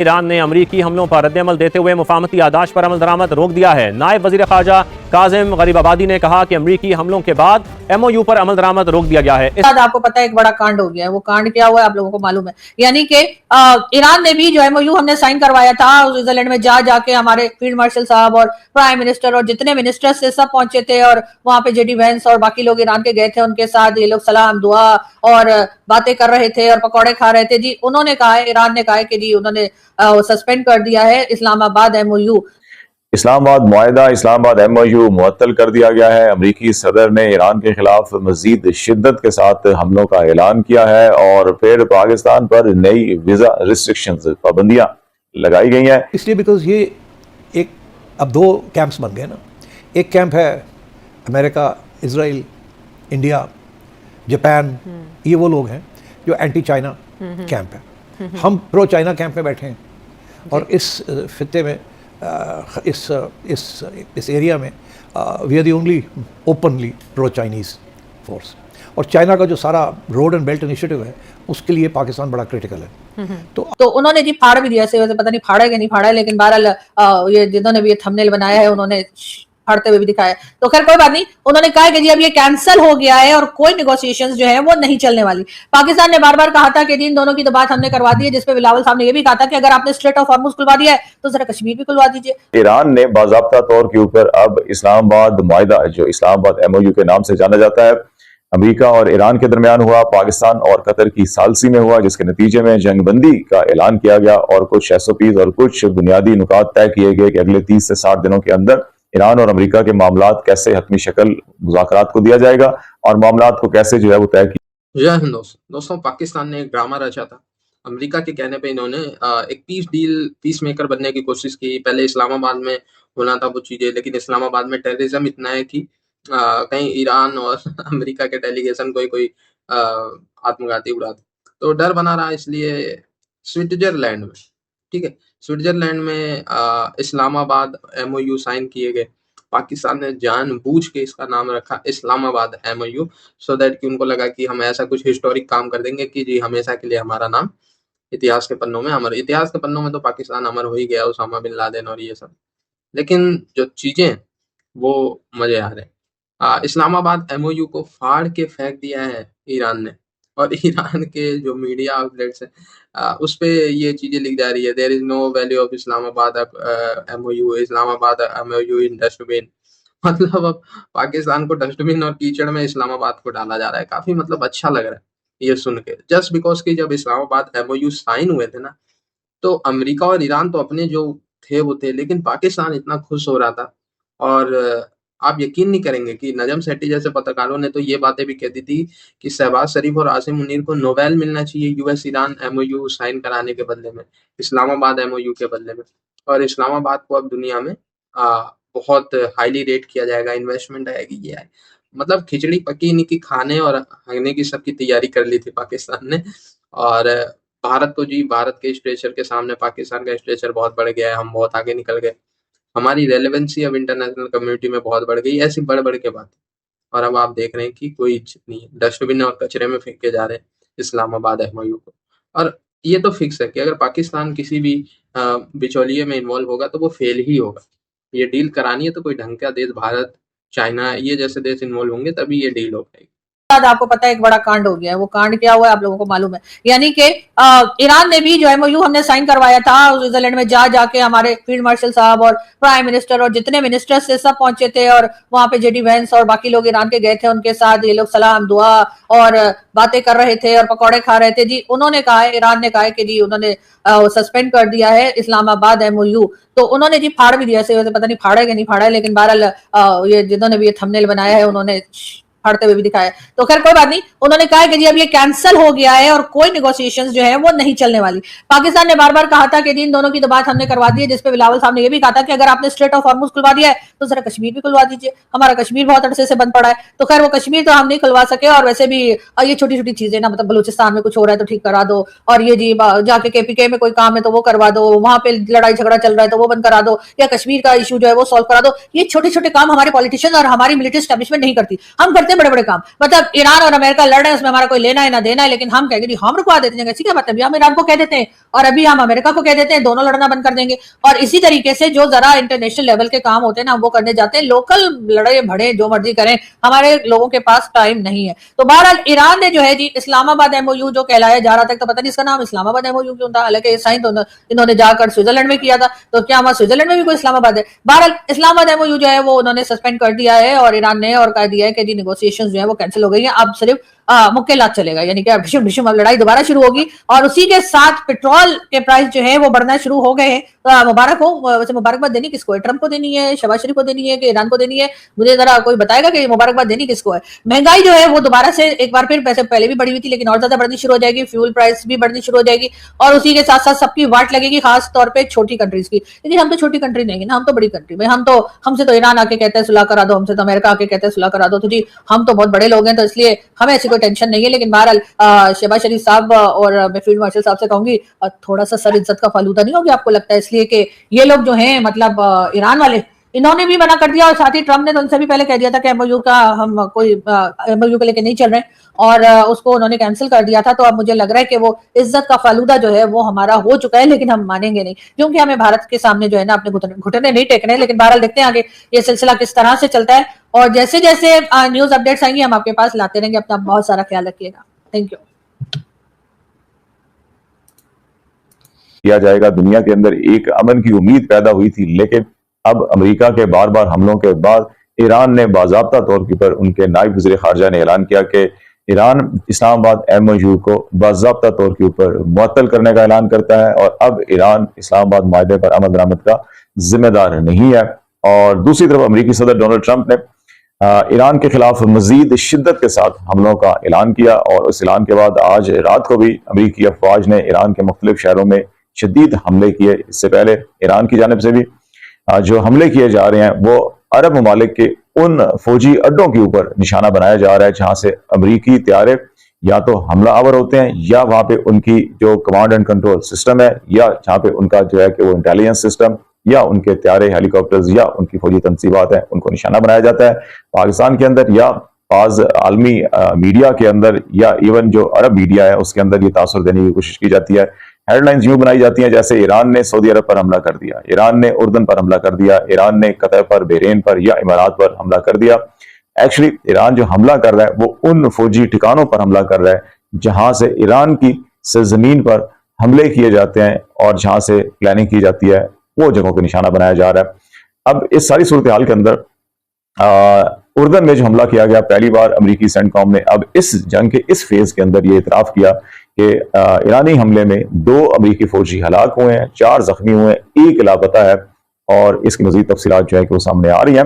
Iran ने अमरीकी हमलों पर रद्दअमल देते हुए मुफाहमती यादाश्त पर अमल दरामद रोक दिया है। नायब वजीर खारजा काजिम गरीबाबादी ने कहा कि अमरीकी हमलों के बाद MOU पर अमल दरामद रोक दिया गया है। आपको पता है एक बड़ा कांड हो गया है, वो कांड क्या हुआ है आप लोगों को मालूम है। यानी कि ईरान ने भी जो MOU हमने साइन करवाया था स्विट्जरलैंड में जाके हमारे फील्ड मार्शल साहब और प्राइम मिनिस्टर और जितने मिनिस्टर्स से सब पहुंचे थे और वहां पे JD वैंस और बाकी लोग ईरान के गए थे, उनके साथ ये लोग सलाम दुआ और बातें कर रहे थे और पकौड़े खा रहे थे जी। उन्होंने कहा है, ईरान ने कहा है कि जी उन्होंने सस्पेंड कर दिया है इस्लामाबाद MOU। इस्लामाबाद मुआहदा इस्लामाबाद MOU मुअत्तल कर दिया गया है। अमरीकी सदर ने ईरान के खिलाफ मजीद शिद्दत के साथ हमलों का ऐलान किया है और फिर पाकिस्तान पर नई वीजा रिस्ट्रिक्शंस पाबंदियां लगाई गई हैं। इसलिए बिकॉज ये एक अब दो कैंप्स बन गए ना। एक कैंप है अमेरिका, इजराइल, इंडिया, जापान, ये वो लोग हैं जो एंटी चाइना कैंप है। हम प्रो चाइना कैंप में बैठे हैं और इस खित्ते में इस एरिया में we are the only openly pro Chinese force. और चाइना का जो सारा रोड एंड बेल्ट इनिशिएटिव है उसके लिए पाकिस्तान बड़ा क्रिटिकल है। तो उन्होंने जी फाड़ भी दिया, से वैसे पता नहीं फाड़ा है कि नहीं फाड़ा है, लेकिन बहरहाल ये जिन्होंने भी ये थंबनेल बनाया है उन्होंने फाड़ते हुए भी दिखाया। तो खैर कोई बात नहीं, उन्होंने कहा कि जी अब ये कैंसिल हो गया है और कोई नेगोशिएशंस जो है वो नहीं चलने वाली। पाकिस्तान ने बार बार कहा था कि जी इन दोनों की तो बात हमने करवा दी है, जिसपे बिलावल साहब ने ये भी कहा था कि अगर आपने स्ट्रेट ऑफ हॉर्मुज खुलवा दिया है तो जरा कश्मीर भी खुलवा दीजिए। ईरान ने बाज़ाब्ता तौर के ऊपर अब इस्लामाबाद मुआहदा, जो इस्लामाबाद MOU के नाम से जाना जाता है, अमेरिका और ईरान के दरमियान हुआ, पाकिस्तान और कतर की सालसी में हुआ, जिसके नतीजे में जंगबंदी का ऐलान किया गया और कुछ SOPs और कुछ बुनियादी नुकात तय किए गए कि अगले 30 से 60 दिनों के अंदर ईरान और अमेरिका के मामलात कैसे हतमी शक्ल मुज़ाकरात को दिया जाएगा और मामलात को कैसे जो है वो तय किया। जय हिंद दोस्तों, पाकिस्तान ने एक ड्रामा रचा था। अमेरिका के कहने पे इन्होंने एक पीस मेकर बनने की कोशिश की। पहले इस्लामाबाद में होना था वो चीजें, लेकिन इस्लामाबाद में टेररिज्म इतना है कि कहीं ईरान और अमेरिका के डेलीगेशन कोई आत्मघाती उड़ा दे, तो डर बना रहा। इसलिए स्विट्जरलैंड में, ठीक है, स्विट्जरलैंड में इस्लामाबाद MOU साइन किए गए। पाकिस्तान ने जानबूझ के इसका नाम रखा इस्लामाबाद MOU, सो दैट कि उनको लगा कि हम ऐसा कुछ हिस्टोरिक काम कर देंगे कि जी हमेशा के लिए हमारा नाम इतिहास के पन्नों में तो पाकिस्तान अमर हो ही गया, उसामा बिन लादेन और ये सब। लेकिन जो चीजें वो मजे आ रहे हैं। इस्लामाबाद MOU को फाड़ के फेंक दिया है ईरान ने, और ईरान के जो मीडिया आउटलेट्स है उस पे ये चीजें लिख जा रही है, there is no value of Islamabad MOU, Islamabad MOU in dustbin. मतलब अब पाकिस्तान को डस्टबिन और कीचड़ में इस्लामाबाद को डाला जा रहा है। काफी मतलब अच्छा लग रहा है ये सुन के, जस्ट बिकॉज कि जब इस्लामाबाद MOU साइन हुए थे ना, तो अमेरिका और ईरान तो अपने जो थे वो थे, लेकिन पाकिस्तान इतना खुश हो रहा था। और आप यकीन नहीं करेंगे कि नजम सेठी जैसे पत्रकारों ने तो ये बातें भी कह दी थी कि शहबाज शरीफ और आसिम मुनीर को नोबेल मिलना चाहिए US ईरान MOU साइन कराने के बदले में, इस्लामाबाद MOU के बदले में। और इस्लामाबाद को अब दुनिया में बहुत हाईली रेट किया जाएगा, इन्वेस्टमेंट आएगी, ये है। मतलब खिचड़ी पकी नहीं कि खाने और हगने की सबकी तैयारी कर ली थी पाकिस्तान ने। और भारत के स्ट्रेचर के सामने पाकिस्तान का स्ट्रेचर बहुत बढ़ गया है, हम बहुत आगे निकल गए, हमारी रेलेवेंसी अब इंटरनेशनल कम्युनिटी में बहुत बढ़ गई। ऐसी बढ़ के बात, और अब आप देख रहे हैं कि कोई इज्जत नहीं है, डस्टबिन और कचरे में फेंके जा रहे हैं इस्लामाबाद MOU को। और ये तो फिक्स है कि अगर पाकिस्तान किसी भी बिचौलिए में इन्वॉल्व होगा तो वो फेल ही होगा। ये डील करानी है तो कोई ढंग का देश, भारत, चाइना, ये जैसे देश इन्वॉल्व होंगे तभी ये डील हो पाएगी। आपको पता है एक बड़ा कांड हो गया है, वो कांड क्या हुआ है आप लोगों को मालूम है। यानी कि ईरान ने भी जो MOU हमने साइन करवाया था स्विट्जरलैंड में जाके हमारे फील्ड मार्शल साहब और प्राइम मिनिस्टर और जितने मिनिस्टर्स से सब पहुंचे थे और वहां पे JD वैंस और बाकी लोग ईरान के गए थे, उनके साथ ये लोग सलाम दुआ और बातें कर रहे थे और पकौड़े खा रहे थे जी। उन्होंने कहा है, ईरान ने कहा है कि जी उन्होंने सस्पेंड कर दिया है इस्लामाबाद MOU। तो उन्होंने जी फाड़ भी दिया, से वैसे पता नहीं फाड़ा है कि नहीं फाड़ा है, लेकिन बहरहाल ये जिन्होंने भी ये थंबनेल बनाया है उन्होंने फाड़ते हुए भी दिखाया। तो खैर कोई बात नहीं, उन्होंने कहा कि जी अब ये कैंसिल हो गया है और कोई नेगोशिएशंस जो है वो नहीं चलने वाली। पाकिस्तान ने बार बार कहा था कि जी इन दोनों की तो बात हमने करवा दी है, जिसपे बिलावल साहब ने ये भी कहा था कि अगर आपने स्ट्रेट ऑफ हॉर्मुज खुलवा दिया है तो जरा कश्मीर भी खुलवा दीजिए। हमारा कश्मीर बहुत अरसे से बंद पड़ा है। तो खैर वो कश्मीर तो हम नहीं खुलवा सके, और वैसे भी ये छोटी छोटी चीजें ना, मतलब बलूचिस्तान में कुछ हो रहा है तो ठीक करा दो, और ये जी जाके KPK में कोई काम है तो वो करवा दो, वहां पे लड़ाई झगड़ा चल रहा है तो वो बंद करा दो, या कश्मीर का इशू जो है वो सॉल्व करा दो। ये छोटे छोटे काम हमारे पॉलिटिशियन और हमारी मिलिट्री एस्टैब्लिशमेंट नहीं करती, हम करते करते हैं बड़े बड़े काम। मतलब ईरान और अमेरिका लड़ रहे हैं, उसमें हमारा कोई लेना है ना देना है, लेकिन हम कहेंगे हम रुकवा देते हैं, क्या मतलब, हम ईरान को कह देते हैं और अभी हम अमेरिका को कह देते हैं, दोनों लड़ना बंद कर देंगे। और इसी तरीके से जो जरा इंटरनेशनल लेवल के काम होते हैं ना, हम वो करने जाते हैं। लोकल लड़े भड़े जो मर्जी करें, हमारे लोगों के पास टाइम नहीं है। तो बहरहाल ईरान ने जो है जी इस्लामाबाद एमओयू जो कहलाया जा रहा था, तो पता नहीं इसका नाम इस्लामाबाद एमओयू क्यों था, हालांकि साइन तो इन्होंने जाकर स्विट्जरलैंड में किया था, तो क्या हमारा स्विट्जरलैंड में भी कोई इस्लामाबाद है? बहरहाल इस्लामाबाद एमओयू जो है वो उन्होंने सस्पेंड कर दिया है और ईरान ने और कह दिया है कि जी नेगोशिएशंस जो है वो कैंसिल हो गई है, अब सिर्फ मुक्केलात चलेगा, यानी कि ढिशुम ढिशुम अब लड़ाई दोबारा शुरू होगी। और उसी के साथ पेट्रोल के प्राइस जो है वो बढ़ना शुरू हो गए हैं। तो मुबारक हो। वैसे मुबारकबाद देनी किसको है? ट्रंप को देनी है, शहबाज शरीफ को देनी है कि ईरान को देनी है? मुझे जरा कोई बताएगा कि मुबारकबाद देनी किसको है? महंगाई जो है वो दोबारा से एक बार फिर, पैसे पहले भी बढ़ी हुई थी लेकिन और ज्यादा बढ़नी शुरू हो जाएगी, फ्यूल प्राइस भी बढ़नी शुरू हो जाएगी और उसी के साथ साथ सबकी वाट लगेगी, खास तौर पर छोटी कंट्रीज की। लेकिन हम तो छोटी कंट्री नहीं है ना, हम तो बड़ी कंट्री में, हमसे तो ईरान आके कहते हैं सुलह करा दो, हमसे तो अमेरिका आके कहते हैं सुलह करा दो, तो जी हम तो बहुत बड़े लोग हैं, तो इसलिए हमें ऐसी कोई टेंशन नहीं है। लेकिन बहरहाल शहबाज शरीफ साहब और मैं फील्ड मार्शल साहब से कहूंगी थोड़ा सा सर इज्जत का फालूदा नहीं होगी आपको लगता है? इसलिए कि ये लोग जो हैं मतलब ईरान वाले, इन्होंने भी मना कर दिया और साथ ही ट्रंप ने तो उनसे भी पहले कह दिया था कि एमओयू का हम कोई एमओयू को लेके नहीं चल रहे और उसको उन्होंने कैंसिल कर दिया था। तो अब मुझे लग रहा है कि वो इज्जत का फालूदा जो है वो हमारा हो चुका है, लेकिन हम मानेंगे नहीं क्योंकि हमें भारत के सामने जो है ना अपने घुटने नहीं टेकने। लेकिन बहरहाल देखते हैं आगे ये सिलसिला किस तरह से चलता है और जैसे जैसे न्यूज अपडेट्स आएंगी हम आपके पास लाते रहेंगे। अपना बहुत सारा ख्याल रखिएगा। Thank you. किया जाएगा। दुनिया के अंदर एक अमन की उम्मीद पैदा हुई थी, लेकिन अब अमेरिका के बार बार हमलों के बाद ईरान ने बाज़ाब्ता तौर पर उनके नायब वज़ीर ख़ारजा ने ऐलान किया कि ईरान इस्लामाबाद एमओयू को बाज़ाब्ता तौर के ऊपर मुअत्तल करने का ऐलान करता है और अब ईरान इस्लामाबाद माहदे पर अमल दरामद का जिम्मेदार नहीं है। और दूसरी तरफ अमेरिकी सदर डोनाल्ड ट्रंप ने ईरान के खिलाफ मजीद शिद्दत के साथ हमलों का ऐलान किया और उस ऐलान के बाद आज रात को भी अमेरिकी अफवाज ने ईरान के मुख्तलिफ शहरों में शदीद हमले किए। इससे पहले ईरान की जानिब से भी जो हमले किए जा रहे हैं वो अरब ममालिक के उन फौजी अड्डों के ऊपर निशाना बनाया जा रहा है जहां से अमेरिकी त्यारे या तो हमला आवर होते हैं या वहां पे उनकी जो कमांड एंड कंट्रोल सिस्टम है या जहां पे उनका जो है कि वो इंटेलिजेंस सिस्टम या उनके त्यारे हेलीकॉप्टर्स या उनकी फौजी तंसीबात है उनको निशाना बनाया जाता है। पाकिस्तान के अंदर या बाज़ आलमी मीडिया के अंदर या इवन जो अरब मीडिया है उसके अंदर ये तासुर देने की कोशिश की जाती है। हेडलाइंस यूं बनाई जाती हैं जैसे ईरान ने सऊदी अरब पर हमला कर दिया, ईरान ने उर्दन पर हमला कर दिया, ईरान ने कतर पर, बहरीन पर या इमारात पर हमला कर दिया। एक्चुअली ईरान जो हमला कर रहा है वो उन फौजी ठिकानों पर हमला कर रहा है जहां से ईरान की सरजमीन पर हमले किए जाते हैं और जहां से प्लानिंग की जाती है वो जगहों को निशाना बनाया जा रहा है। अब इस सारी सूरत हाल के अंदर उर्दन में जो हमला किया गया, पहली बार अमेरिकी सेंटकॉम ने अब इस जंग के इस फेज के अंदर ये इतराफ किया कि ईरानी हमले में 2 अमेरिकी फौजी हलाक हुए हैं, 4 जख्मी हुए हैं, 1 लापता है और इसकी मजीद तफसीलात जो है कि वो सामने आ रही हैं।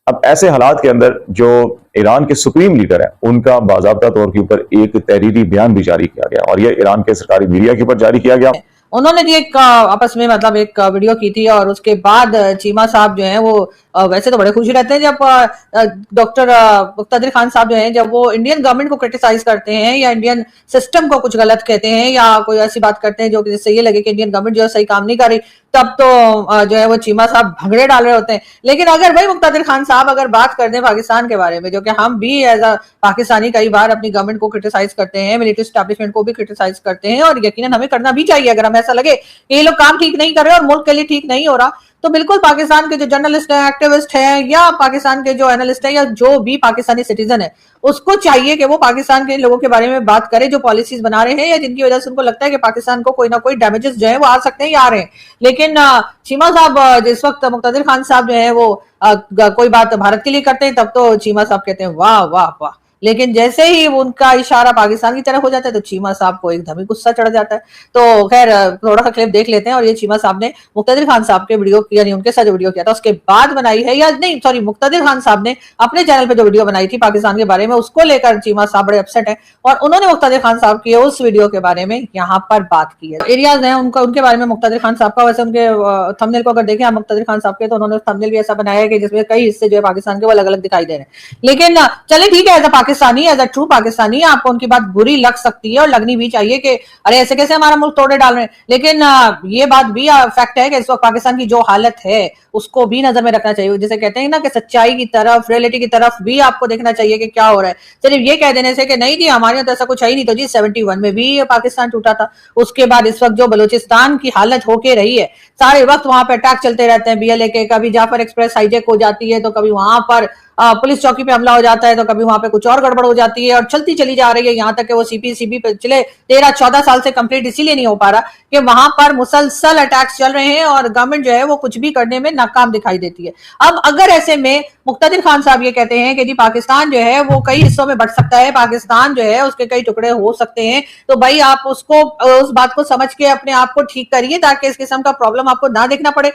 अब ऐसे हालात के अंदर जो ईरान के सुप्रीम लीडर है उनका बाज़ाब्ता तौर के ऊपर एक तहरीरी बयान भी जारी किया गया और ये ईरान के सरकारी मीडिया के ऊपर जारी किया गया। उन्होंने भी एक आपस में मतलब एक वीडियो की थी और उसके बाद चीमा साहब जो हैं वो वैसे तो बड़े खुशी रहते हैं जब डॉक्टर मुक्तदिर खान साहब जो हैं जब वो इंडियन गवर्नमेंट को क्रिटिसाइज करते हैं या इंडियन सिस्टम को कुछ गलत कहते हैं या कोई ऐसी बात करते हैं जो कि जिससे ये लगे कि इंडियन गवर्नमेंट जो है सही काम नहीं कर रही, तब तो जो है वो चीमा साहब भगड़े डाल रहे होते हैं। लेकिन अगर वही मुक्तदिर खान साहब अगर बात कर दें पाकिस्तान के बारे में, जो कि हम भी एज अ पाकिस्तानी कई बार अपनी गवर्नमेंट को क्रिटिसाइज करते हैं, मिलिट्री एस्टैब्लिशमेंट को भी क्रिटिसाइज करते हैं और यकीनन हमें करना भी चाहिए अगर हमें ऐसा लगे कि ये लोग काम ठीक नहीं कर रहे और मुल्क के लिए ठीक नहीं हो रहा, तो बिल्कुल पाकिस्तान के जो जर्नलिस्ट हैं, एक्टिविस्ट हैं या पाकिस्तान के जो एनालिस्ट हैं या जो भी पाकिस्तानी सिटीजन है उसको चाहिए कि वो पाकिस्तान के लोगों के बारे में बात करे जो पॉलिसीज बना रहे हैं या जिनकी वजह से उनको लगता है कि पाकिस्तान को कोई ना कोई डैमेजेस जो है वो आ सकते हैं या आ रहे हैं। लेकिन चीमा साहब जिस वक्त मुक्तदिर खान साहब जो है वो कोई बात भारत के लिए करते हैं तब तो चीमा साहब कहते हैं वाह वाह वाह, लेकिन जैसे ही उनका इशारा पाकिस्तान की तरफ हो जाता है तो चीमा साहब को एकदम ही गुस्सा चढ़ जाता है। तो खैर थोड़ा सा क्लिप देख लेते हैं और ये चीमा साहब ने मुक्तदिर खान साहब के वीडियो यानी उनके साथ जो वीडियो किया था उसके बाद बनाई है, या नहीं सॉरी मुक्तदिर खान साहब ने अपने चैनल पे जो वीडियो बनाई थी पाकिस्तान के बारे में उसको लेकर चीमा साहब बड़े अपसेट है और उन्होंने मुक्तदिर खान साहब की उस वीडियो के बारे में यहाँ पर बात की है। एरियाज है उनका उनके बारे में मुक्तदिर खान साहब का, वैसे उनके थंबनेल को अगर देखें आप मुक्तदिर खान साहब के तो उन्होंने थंबनेल भी ऐसा बनाया है कि जिसमें कई हिस्से जो है पाकिस्तान के वो अलग अलग दिखाई दे रहे हैं। लेकिन चले ठीक है, Pakistani as a true Pakistani आपको उनकी बात बुरी लग सकती है और लगनी भी चाहिए कि अरे ऐसे कैसे हमारा मुल्क तोड़े डाल रहे हैं, लेकिन ये बात भी फैक्ट है कि इस वक्त पाकिस्तान की जो हालत है उसको भी नजर में रखना चाहिए। जैसे कहते हैं ना कि सच्चाई की तरफ, रियलिटी की तरफ भी आपको देखना चाहिए कि क्या हो रहा है। सिर्फ ये कह देने से कि नहीं जी हमारे यहाँ तो ऐसा कुछ है ही नहीं, तो जी 71 में भी पाकिस्तान टूटा था, उसके बाद इस वक्त जो बलूचिस्तान की हालत होके रही है, सारे वक्त वहां पे अटैक चलते रहते हैं BLA के, कभी जाफर एक्सप्रेस हाईजैक हो जाती है तो कभी वहां पर पुलिस चौकी पे हमला हो जाता है तो कभी वहां पे कुछ और गड़बड़ हो जाती है और चलती चली जा रही है, यहाँ तक कि वो CP पिछले 13-14 साल से कंप्लीट इसीलिए नहीं हो पा रहा कि वहां पर मुसलसल अटैक्स चल रहे हैं और गवर्नमेंट जो है वो कुछ भी करने में नाकाम दिखाई देती है। अब अगर ऐसे में मुक्तदिर खान साहब ये कहते हैं कि जी पाकिस्तान जो है वो कई हिस्सों में बंट सकता है, पाकिस्तान जो है उसके कई टुकड़े हो सकते हैं, तो भाई आप उसको उस बात को समझ के अपने आप को ठीक करिए ताकि इस किस्म का प्रॉब्लम आपको ना देखना पड़े।